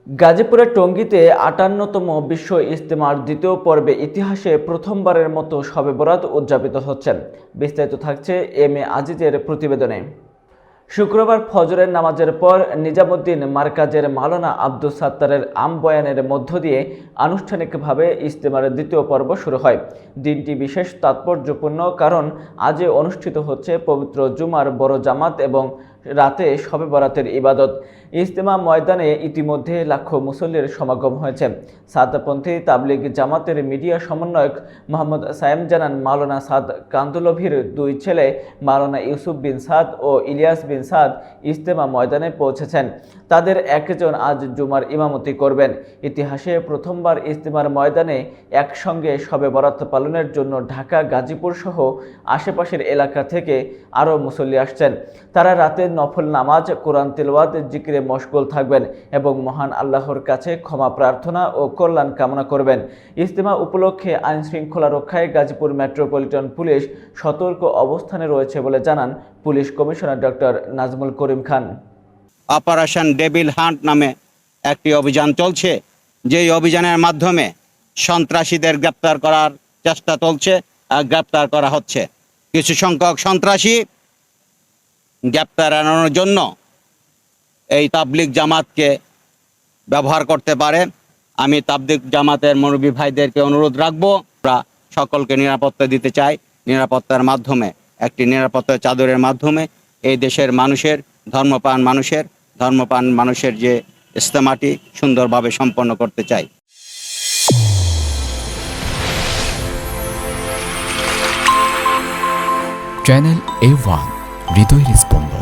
গাজীপুরের টঙ্গীতে ৫৮তম বিশ্ব ইজতেমার দ্বিতীয় পর্বে ইতিহাসে প্রথমবারের মতো শবে বরাত উদযাপিত হচ্ছেন। বিস্তারিত থাকছে এম এ আজিজের প্রতিবেদনে। শুক্রবার ফজরের নামাজের পর নিজামুদ্দিন মারকাজের মাওলানা আব্দুস সাত্তারের আম বয়ানের মধ্য দিয়ে আনুষ্ঠানিকভাবে ইজতেমার দ্বিতীয় পর্ব শুরু হয়। দিনটি বিশেষ তাৎপর্যপূর্ণ কারণ আজ অনুষ্ঠিত হচ্ছে পবিত্র জুমার বড় জামাত এবং রাতে শবে বরাতের ইবাদত। ইজতেমা ময়দানে ইতিমধ্যে লাখো মুসল্লির সমাগম হয়েছে। সাদপন্থী তাবলিগ জামাতের মিডিয়া সমন্বয়ক মোহাম্মদ সায়েম জানান, মাওলানা সাদ কান্দুলভির দুই ছেলে মাওলানা ইউসুফ বিন সাদ ও ইলিয়াস বিন সাদ ইজতেমা ময়দানে পৌঁছেছেন। তাদের একজন আজ জুমার ইমামতি করবেন। ইতিহাসে প্রথমবার ইজতেমার ময়দানে একসঙ্গে শবে বরাত পালনের জন্য ঢাকা, গাজীপুর সহ আশেপাশের এলাকা থেকে আরও মুসল্লি আসছেন। তারা রাতে নফল নামাজ, কোরআন তিলাওয়াত, জিকিরে মশগুল থাকবেন এবং মহান আল্লাহর কাছে ক্ষমা প্রার্থনা ও কল্যাণ কামনা করবেন। ইজতেমা উপলক্ষে আইন শৃঙ্খলা রক্ষায় গাজীপুর মেট্রোপলিটন পুলিশ সতর্ক অবস্থানে রয়েছে বলে জানান police commissioner doctor Nazmul Karim Khan. Operation devil hunt নামে একটি অভিযান চলছে, যেই অভিযানের মাধ্যমে সন্ত্রাসীদের গ্রেপ্তার করার চেষ্টা চলছে, গ্রেপ্তার করা হচ্ছে। কিছু সংখ্যক সন্ত্রাসী গ্রেপ্তার এড়ানোর জন্য এই তাবলিগ জামাতকে ব্যবহার করতে পারে। আমি তাবলিগ জামাতের মুরব্বী ভাইদেরকে অনুরোধ রাখবো, আমরা সকলকে নিরাপত্তা দিতে চাই। নিরাপত্তার মাধ্যমে, একটি নিরাপত্তার চাদরের মাধ্যমে এই দেশের ধর্মপ্রাণ মানুষের যে ইজতেমাটি সুন্দরভাবে সম্পন্ন করতে চাই। চ্যানেল A1 হৃদয়ের স্পন্দন।